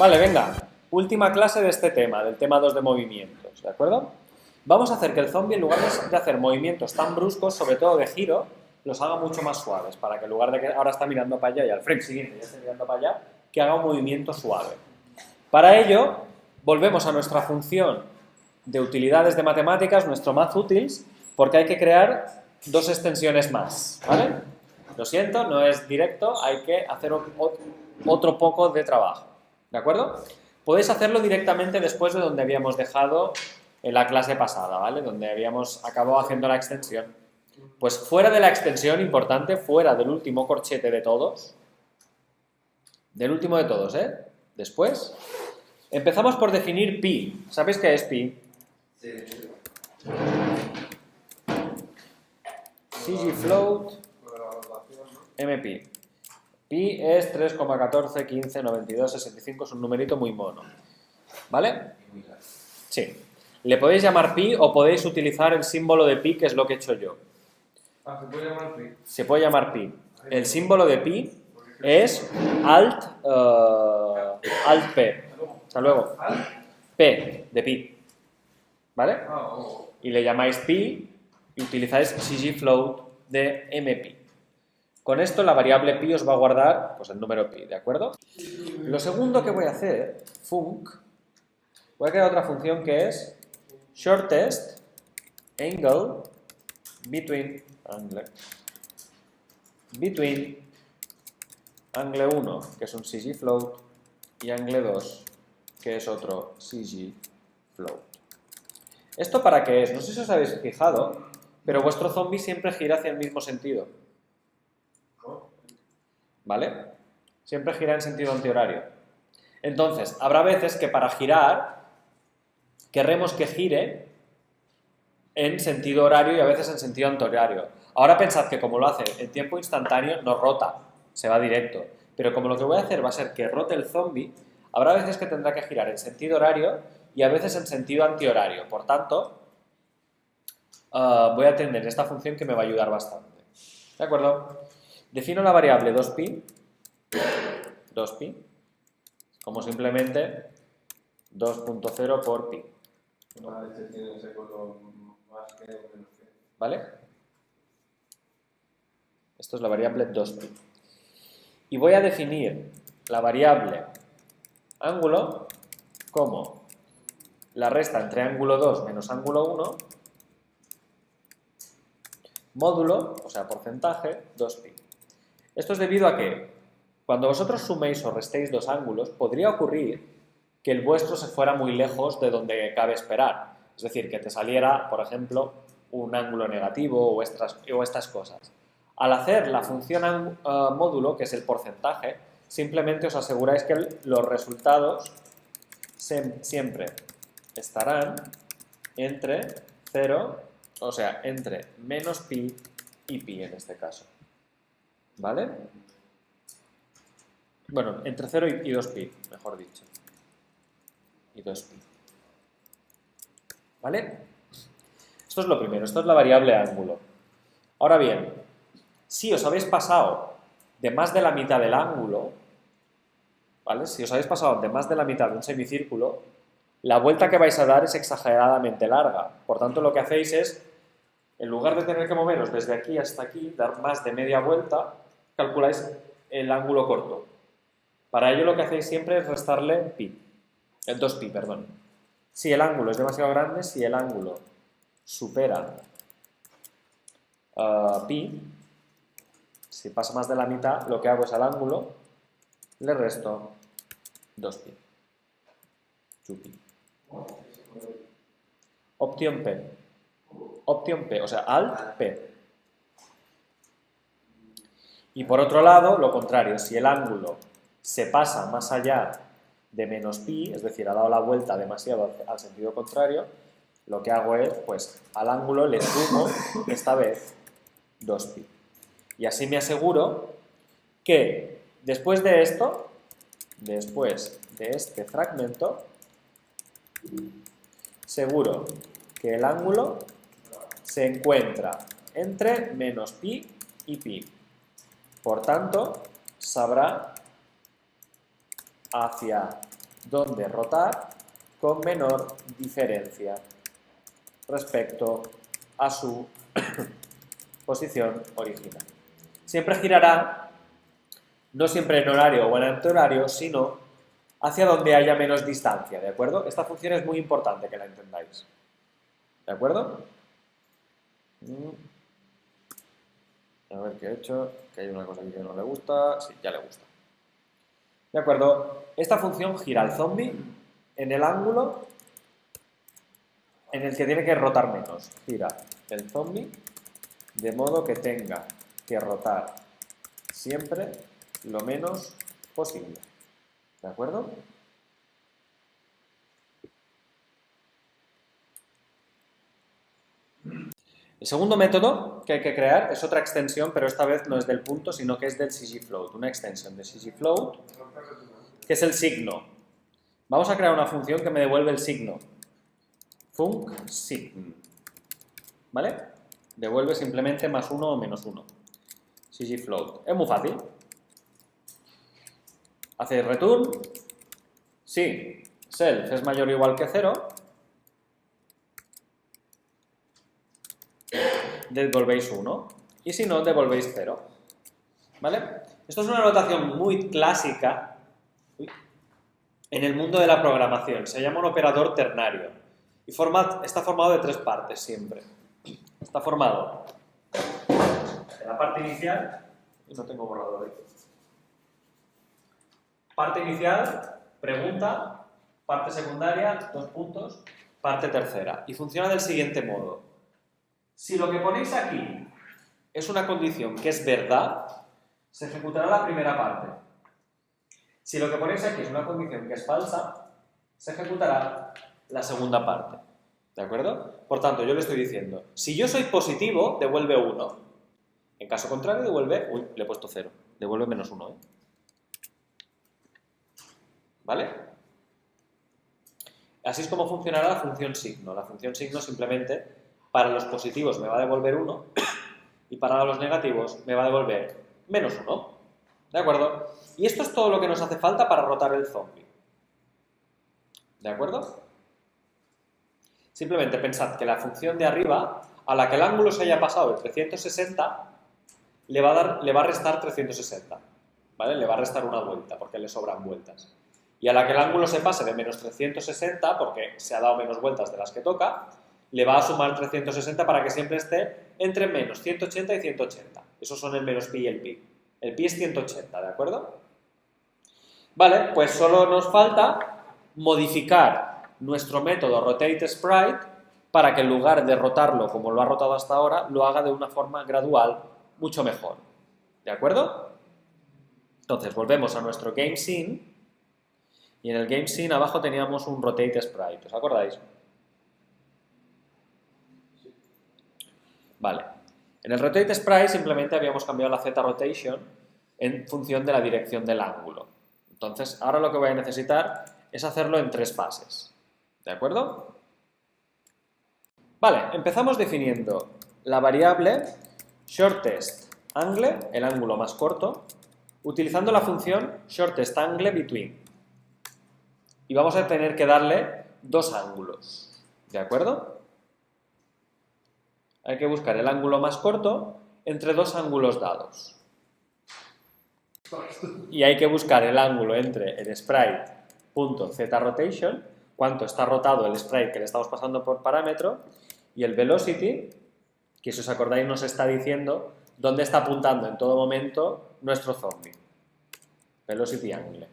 Vale, venga. Última clase de este tema, del tema 2 de movimientos, ¿de acuerdo? Vamos a hacer que el zombie, en lugar de hacer movimientos tan bruscos, sobre todo de giro, los haga mucho más suaves, para que en lugar de que ahora está mirando para allá y al frame siguiente ya está mirando para allá, que haga un movimiento suave. Para ello, volvemos a nuestra función de utilidades de matemáticas, nuestro mathutils, porque hay que crear dos extensiones más, ¿vale? Lo siento, no es directo, hay que hacer otro poco de trabajo, ¿de acuerdo? Podéis hacerlo directamente después de donde habíamos dejado en la clase pasada, ¿vale? Donde habíamos acabado haciendo la extensión. Pues fuera de la extensión, importante, fuera del último corchete de todos, del último de todos, ¿eh? Después, empezamos por definir pi. ¿Sabéis qué es pi? Sí. CGFloat MP. Pi es 3,14159265, es un numerito muy mono. ¿Vale? Sí. Le podéis llamar pi o podéis utilizar el símbolo de pi, que es lo que he hecho yo. Ah, ¿se puede llamar pi? Se puede llamar pi. El símbolo de pi es alt P. Hasta luego. P de pi. ¿Vale? Y le llamáis pi y utilizáis CGFloat de MP. Con esto la variable pi os va a guardar pues, el número pi, ¿de acuerdo? Lo segundo que voy a hacer, func, voy a crear otra función que es shortest angle between angle 1, que es un CGFloat, y angle 2, que es otro CGFloat. ¿Esto para qué es? No sé si os habéis fijado, pero vuestro zombie siempre gira hacia el mismo sentido. ¿Vale? Siempre gira en sentido antihorario. Entonces, habrá veces que para girar querremos que gire en sentido horario y a veces en sentido antihorario. Ahora pensad que como lo hace en tiempo instantáneo, no rota, se va directo. Pero como lo que voy a hacer va a ser que rote el zombie, habrá veces que tendrá que girar en sentido horario y a veces en sentido antihorario. Por tanto, voy a tener esta función que me va a ayudar bastante. ¿De acuerdo? Defino la variable 2pi, como simplemente 2.0 por pi. ¿Vale? Esto es la variable 2pi. Y voy a definir la variable ángulo como la resta entre ángulo 2 menos ángulo 1, módulo, o sea, porcentaje, 2pi. Esto es debido a que cuando vosotros suméis o restéis dos ángulos, podría ocurrir que el vuestro se fuera muy lejos de donde cabe esperar. Es decir, que te saliera, por ejemplo, un ángulo negativo o estas cosas. Al hacer la función módulo, que es el porcentaje, simplemente os aseguráis que los resultados siempre estarán entre 0, o sea, entre menos pi y pi en este caso. ¿Vale? Bueno, entre 0 y 2pi, mejor dicho. Y 2pi. ¿Vale? Esto es lo primero, esto es la variable ángulo. Ahora bien, si os habéis pasado de más de la mitad del ángulo, ¿vale? Si os habéis pasado de más de la mitad de un semicírculo, la vuelta que vais a dar es exageradamente larga. Por tanto, lo que hacéis es, en lugar de tener que moveros desde aquí hasta aquí, dar más de media vuelta, calculáis el ángulo corto. Para ello lo que hacéis siempre es restarle pi, 2pi, perdón. Si el ángulo es demasiado grande, si el ángulo supera pi, si pasa más de la mitad, lo que hago es al ángulo le resto 2pi. 2pi. Opción P. Opción P, o sea, alt P. Y por otro lado, lo contrario, si el ángulo se pasa más allá de menos pi, es decir, ha dado la vuelta demasiado al sentido contrario, lo que hago es, pues, al ángulo le sumo, esta vez, 2pi. Y así me aseguro que después de esto, después de este fragmento, seguro que el ángulo se encuentra entre menos pi y pi. Por tanto, sabrá hacia donde rotar con menor diferencia respecto a su posición original. Siempre girará, no siempre en horario o en antihorario, sino hacia donde haya menos distancia, ¿de acuerdo? Esta función es muy importante que la entendáis, ¿de acuerdo? A ver qué he hecho, que hay una cosa aquí que no le gusta, sí, ya le gusta. ¿De acuerdo? Esta función gira al zombie en el ángulo en el que tiene que rotar menos. Gira el zombie de modo que tenga que rotar siempre lo menos posible. ¿De acuerdo? El segundo método que hay que crear es otra extensión, pero esta vez no es del punto, sino que es del ggfloat, una extensión de ggfloat, que es el signo. Vamos a crear una función que me devuelve el signo. Func_sign. ¿Vale? Devuelve simplemente más 1 o menos 1. ggfloat. Es muy fácil. Hacéis return. Si self es mayor o igual que 0, devolvéis 1. Y si no, devolvéis 0. ¿Vale? Esto es una notación muy clásica en el mundo de la programación. Se llama un operador ternario. Y está formado de 3 partes siempre. Está formado de la parte inicial, y no tengo borrador aquí. Parte inicial, pregunta, parte secundaria, 2 puntos, parte tercera. Y funciona del siguiente modo. Si lo que ponéis aquí es una condición que es verdad, se ejecutará la primera parte. Si lo que ponéis aquí es una condición que es falsa, se ejecutará la segunda parte. ¿De acuerdo? Por tanto, yo le estoy diciendo, si yo soy positivo, devuelve 1. En caso contrario, devuelve... Uy, le he puesto 0. Devuelve menos 1, ¿eh? ¿Vale? Así es como funcionará la función signo. La función signo simplemente, para los positivos me va a devolver 1 y para los negativos me va a devolver menos 1. ¿De acuerdo? Y esto es todo lo que nos hace falta para rotar el zombie. ¿De acuerdo? Simplemente pensad que la función de arriba, a la que el ángulo se haya pasado de 360, le va a restar 360. ¿Vale? Le va a restar una vuelta, porque le sobran vueltas. Y a la que el ángulo se pase de menos 360, porque se ha dado menos vueltas de las que toca, le va a sumar 360 para que siempre esté entre menos 180 y 180. Esos son el menos pi y el pi. El pi es 180, ¿de acuerdo? Vale, pues solo nos falta modificar nuestro método rotateSprite para que en lugar de rotarlo como lo ha rotado hasta ahora, lo haga de una forma gradual mucho mejor. ¿De acuerdo? Entonces, volvemos a nuestro GameScene y en el GameScene abajo teníamos un rotateSprite, ¿os acordáis? Vale. En el rotateSprite simplemente habíamos cambiado la z-rotation en función de la dirección del ángulo. Entonces, ahora lo que voy a necesitar es hacerlo en 3 fases. ¿De acuerdo? Vale, empezamos definiendo la variable shortestAngle, el ángulo más corto, utilizando la función shortestAngleBetween. Y vamos a tener que darle 2 ángulos. ¿De acuerdo? Hay que buscar el ángulo más corto entre 2 ángulos dados. Y hay que buscar el ángulo entre el sprite.zRotation, cuánto está rotado el sprite que le estamos pasando por parámetro, y el velocity, que si os acordáis nos está diciendo dónde está apuntando en todo momento nuestro zombie. Velocity angle.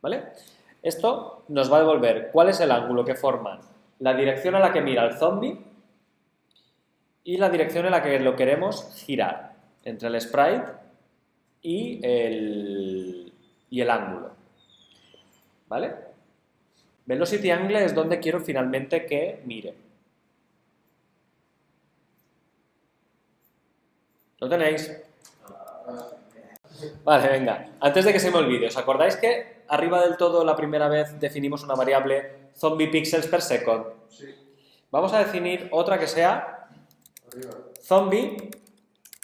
¿Vale? Esto nos va a devolver cuál es el ángulo que forman la dirección a la que mira el zombie y la dirección en la que lo queremos girar, entre el sprite y el ángulo. ¿Vale? Velocity angle es donde quiero finalmente que mire. ¿Lo tenéis? Vale, venga. Antes de que se me olvide, ¿os acordáis que arriba del todo la primera vez definimos una variable zombie pixels per second? Sí. Vamos a definir otra que sea zombie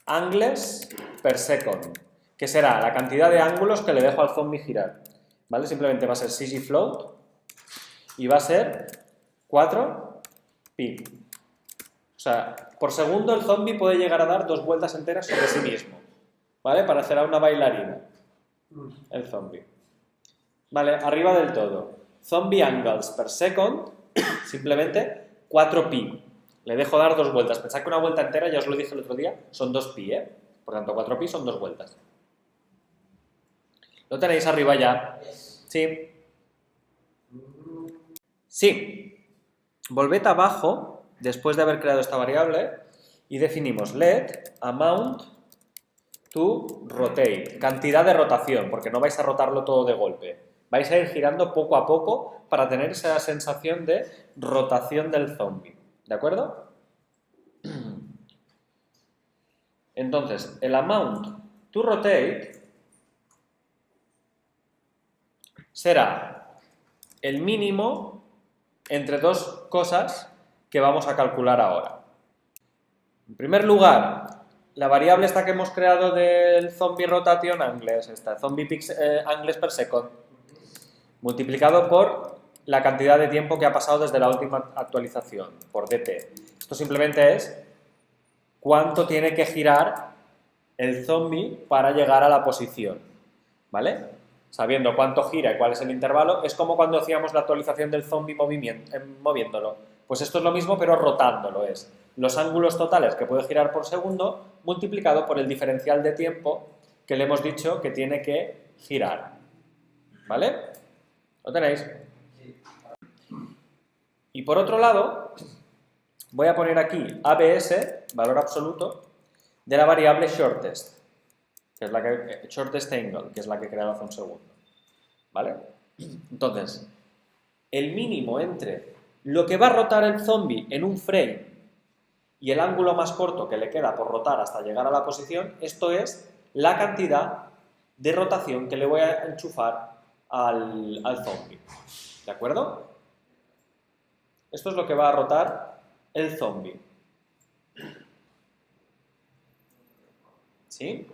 angles per second, que será la cantidad de ángulos que le dejo al zombie girar. ¿vale? Simplemente va a ser ccFloat y va a ser 4 pi. O sea, por segundo el zombie puede llegar a dar 2 vueltas enteras sobre sí mismo, ¿vale? Parecerá una bailarina, el zombie. Vale, arriba del todo. Zombie angles per second, simplemente 4 pi. Le dejo dar 2 vueltas. Pensad que una vuelta entera, ya os lo dije el otro día, son 2 pi, ¿eh? Por tanto, 4 pi son 2 vueltas. ¿Lo tenéis arriba ya? Sí. Sí. Volved abajo, después de haber creado esta variable, y definimos let amount to rotate, cantidad de rotación, porque no vais a rotarlo todo de golpe. Vais a ir girando poco a poco para tener esa sensación de rotación del zombie. ¿De acuerdo? Entonces, el amount to rotate será el mínimo entre dos cosas que vamos a calcular ahora. En primer lugar, la variable esta que hemos creado del zombie rotation angles, esta zombie angles per second, multiplicado por la cantidad de tiempo que ha pasado desde la última actualización, por dt. Esto simplemente es cuánto tiene que girar el zombie para llegar a la posición, ¿vale? Sabiendo cuánto gira y cuál es el intervalo, es como cuando hacíamos la actualización del zombie moviéndolo. Pues esto es lo mismo, pero rotándolo. Es los ángulos totales que puede girar por segundo multiplicado por el diferencial de tiempo que le hemos dicho que tiene que girar. ¿Vale? ¿Lo tenéis? Y por otro lado, voy a poner aquí ABS, valor absoluto, de la variable shortest, que es la que, shortest angle, que es la que he creado hace un segundo. ¿Vale? Entonces, el mínimo entre lo que va a rotar el zombie en un frame y el ángulo más corto que le queda por rotar hasta llegar a la posición, esto es la cantidad de rotación que le voy a enchufar al zombie. ¿De acuerdo? Esto es lo que va a rotar el zombie. ¿Sí?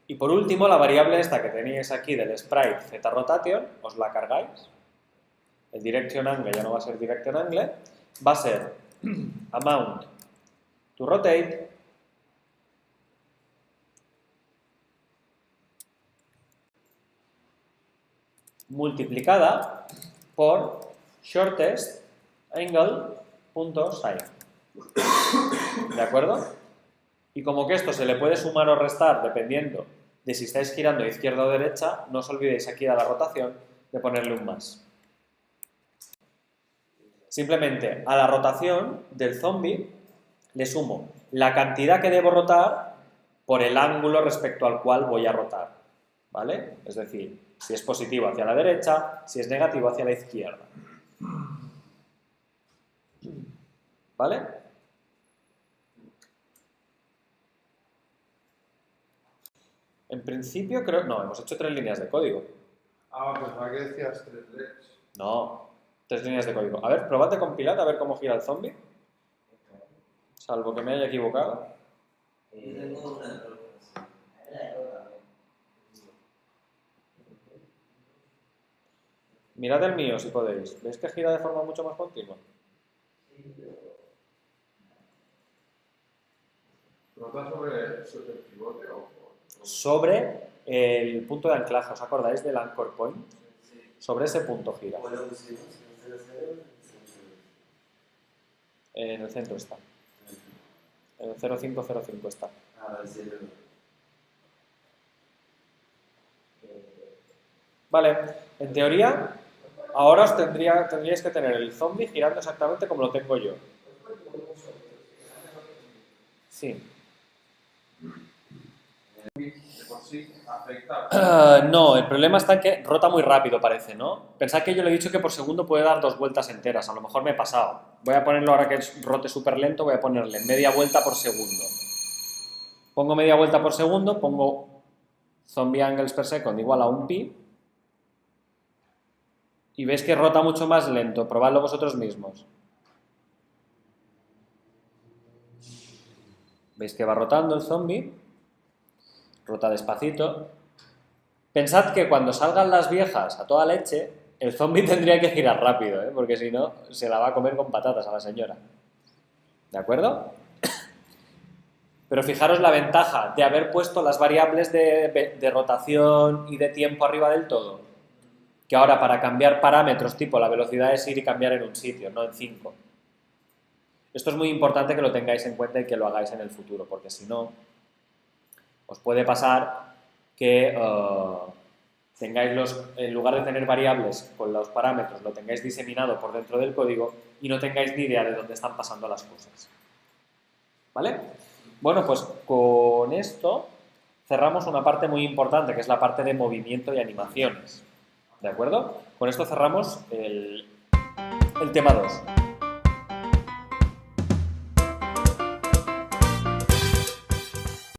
Y por último, la variable esta que tenéis aquí del sprite zRotation, os la cargáis. El direction angle ya no va a ser direction angle, va a ser amount to rotate multiplicada por shortest angle.sine. ¿De acuerdo? Y como que esto se le puede sumar o restar dependiendo de si estáis girando de izquierda o derecha, no os olvidéis aquí a la rotación de ponerle un más. Simplemente a la rotación del zombie le sumo la cantidad que debo rotar por el ángulo respecto al cual voy a rotar. ¿Vale? Es decir, si es positivo hacia la derecha, si es negativo hacia la izquierda. ¿Vale? En principio creo... No, hemos hecho 3 líneas de código. Ah, pues ¿para qué decías 3 LEDs? No, 3 líneas de código. A ver, probad de compilar a ver cómo gira el zombie. Salvo que me haya equivocado. Mirad el mío si podéis. ¿Veis que gira de forma mucho más continua? ¿Rota sobre el pivote o...? Sobre el punto de anclaje. ¿Os acordáis del anchor point? Sobre ese punto gira. En el centro está. En el 0505 está. Vale, en teoría, ahora os tendríais que tener el zombie girando exactamente como lo tengo yo. Sí. De por sí afecta... No, el problema está en que rota muy rápido, parece, ¿no? Pensad que yo le he dicho que por segundo puede dar 2 vueltas enteras, a lo mejor me he pasado. Voy a ponerlo ahora que rote súper lento, voy a ponerle media vuelta por segundo. Pongo media vuelta por segundo, pongo zombie angles per second igual a 1 pi. Y veis que rota mucho más lento, probadlo vosotros mismos. ¿Veis que va rotando el zombie? Rota despacito. Pensad que cuando salgan las viejas a toda leche, el zombie tendría que girar rápido, ¿eh? Porque si no, se la va a comer con patatas a la señora. ¿De acuerdo? Pero fijaros la ventaja de haber puesto las variables de rotación y de tiempo arriba del todo. Que ahora para cambiar parámetros tipo la velocidad es ir y cambiar en un sitio, no en 5. Esto es muy importante que lo tengáis en cuenta y que lo hagáis en el futuro, porque si no, os puede pasar que tengáis en lugar de tener variables con los parámetros, lo tengáis diseminado por dentro del código y no tengáis ni idea de dónde están pasando las cosas. ¿Vale? Bueno, pues con esto cerramos una parte muy importante, que es la parte de movimiento y animaciones. ¿De acuerdo? Con esto cerramos el tema 2.